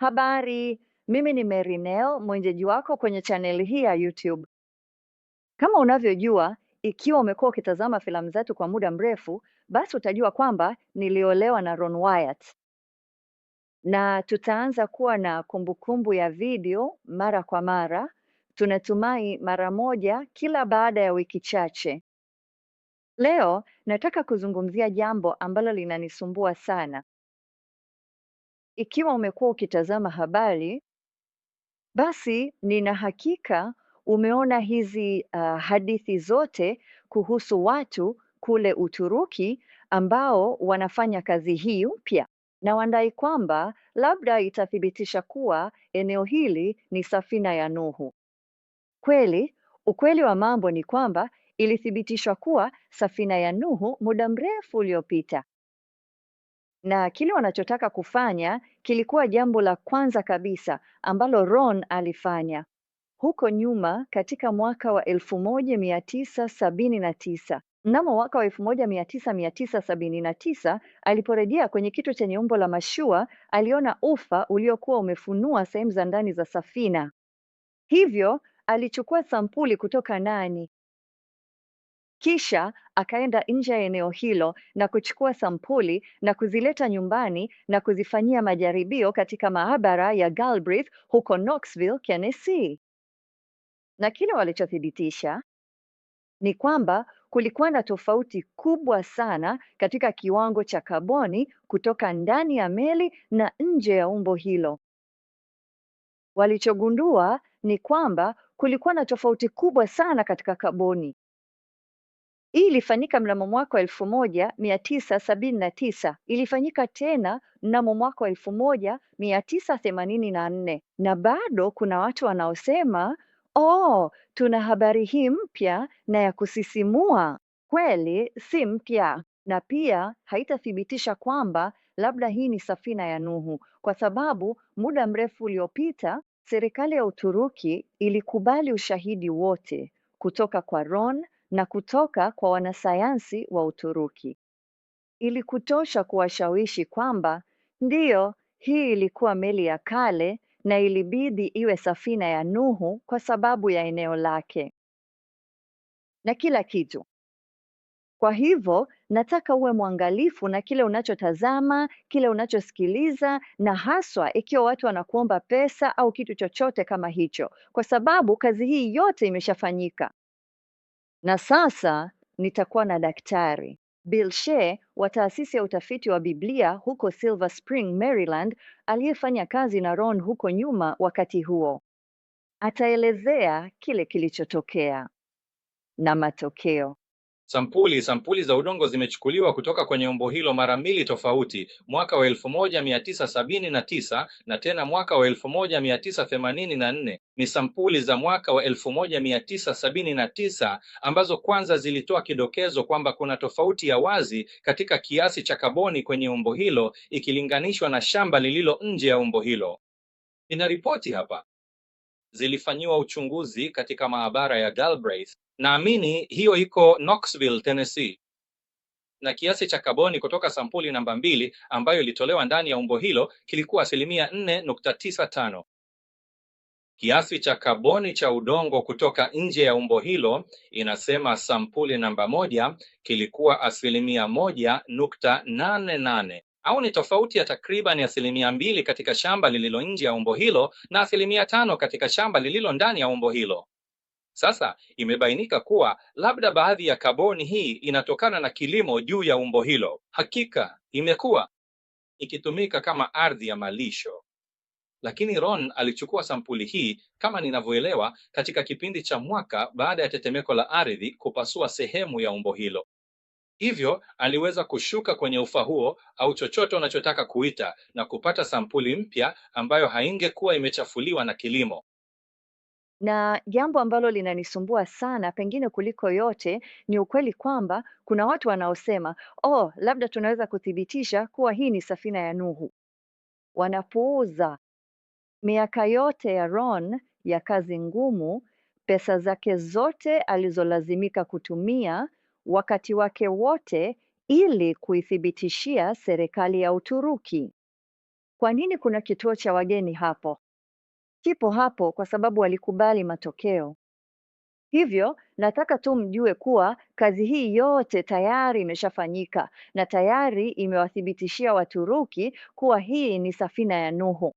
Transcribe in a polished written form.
Habari, mimi ni Merinel, mwenyeji wako kwenye channel hii ya YouTube. Kama unavyojua, ikiwa umekuwa ukitazama filamu zetu kwa muda mrefu, basi utajua kwamba niliolewa na Ron Wyatt. Na tutaanza kuwa na kumbukumbu ya video mara kwa mara. Tunatumai mara moja kila baada ya wiki chache. Leo nataka kuzungumzia jambo ambalo linanisumbua sana. Ikiwa umekuwa ukitazama habari, basi nina hakika umeona hizi hadithi zote kuhusu watu kule Uturuki ambao wanafanya kazi hii mpya na wanadai kwamba labda itathibitisha kuwa eneo hili ni safina ya Nuhu. Kweli, ukweli wa mambo ni kwamba ilithibitishwa kuwa safina ya Nuhu muda mrefu uliopita. Na kile wanachotaka kufanya kilikuwa jambo la kwanza kabisa ambalo Ron alifanya huko nyuma katika mwaka wa 1979. Mnamo mwaka wa 1979 aliporejea kwenye kituo chenye umbo la mashua, aliona ufa uliokuwa umefunua sehemu za ndani za safina. Hivyo alichukua sampuli kutoka ndani. Kisha akaenda nje ya eneo hilo na kuchukua sampuli na kuzileta nyumbani na kuzifanyia majaribio katika maabara ya Galbraith huko Knoxville, Tennessee. Na kile walichothibitisha ni kwamba kulikuwa na tofauti kubwa sana katika kiwango cha kaboni kutoka ndani ya meli na nje ya umbo hilo. Walichogundua ni kwamba kulikuwa na tofauti kubwa sana katika kaboni. Hii ilifanyika mnamo mwaka wa 1979. Ilifanyika tena mnamo mwaka wa 1984, na bado kuna watu wanaosema, oh, tuna habari hii mpya na ya kusisimua. Kweli si mpya, na pia haitathibitisha kwamba labda hii ni safina ya Nuhu, kwa sababu muda mrefu uliopita serikali ya Uturuki ilikubali ushahidi wote kutoka kwa Ron na kutoka kwa wanasayansi wa Uturuki ili kutosha kuwashawishi kwamba ndiyo, hii ilikuwa meli ya kale na ilibidi iwe safina ya Nuhu kwa sababu ya eneo lake na kila kitu. Kwa hivyo, nataka uwe mwangalifu na kile unachotazama, kile unachosikiliza, na haswa ikiwa watu wanakuomba pesa au kitu chochote kama hicho, kwa sababu kazi hii yote imeshafanyika. Na sasa nitakuwa na Daktari Bill Shea wa taasisi ya utafiti wa Biblia huko Silver Spring, Maryland, aliyefanya kazi na Ron huko nyuma wakati huo. Ataelezea kile kilichotokea na matokeo. Sampuli za udongo zimechukuliwa kutoka kwenye umbo hilo mara mbili tofauti, mwaka wa 1979 na tena mwaka wa 1984. Ni sampuli za mwaka wa 1979 ambazo kwanza zilitoa kidokezo kwamba kuna tofauti ya wazi katika kiasi cha kaboni kwenye umbo hilo ikilinganishwa na shamba lililo nje ya umbo hilo. Ina ripoti hapa. Zilifanyiwa uchunguzi katika maabara ya Galbraith. Naamini hiyo iko Knoxville, Tennessee. Na kiasi cha kaboni kutoka sampuli namba 2 ambayo ilitolewa ndani ya umbo hilo kilikuwa 4.95. Kiasi cha kaboni cha udongo kutoka nje ya umbo hilo, inasema sampuli namba 1, kilikuwa 1.88, au ni tofauti ya takriban 2% katika shamba lililo nje ya umbo hilo na 5% katika shamba lililo ndani ya umbo hilo. Sasa imebainika kuwa labda baadhi ya kaboni hii inatokana na kilimo juu ya umbo hilo. Hakika imekuwa ikitumika kama ardhi ya malisho. Lakini Ron alichukua sampuli hii, kama ninavyoelewa, katika kipindi cha mwaka baada ya tetemeko la ardhi kupasua sehemu ya umbo hilo. Hivyo aliweza kushuka kwenye ufa huo au chochote unachotaka kuita na kupata sampuli mpya ambayo haingekuwa imechafuliwa na kilimo. Na jambo ambalo linanisumbua sana pengine kuliko yote ni ukweli kwamba kuna watu wanaosema, oh, labda tunaweza kuthibitisha kuwa hii ni safina ya Nuhu. Wanapuuza. Miaka yote ya Ron ya kazi ngumu, pesa zake zote alizolazimika kutumia, wakati wake wote ili kuithibitishia serikali ya Uturuki. Kwa nini kuna kituo cha wageni hapo? Kipo hapo kwa sababu walikubali matokeo. Hivyo, nataka tu mjue kuwa kazi hii yote tayari imeshafanyika na tayari imewathibitishia Waturuki kuwa hii ni safina ya Nuhu.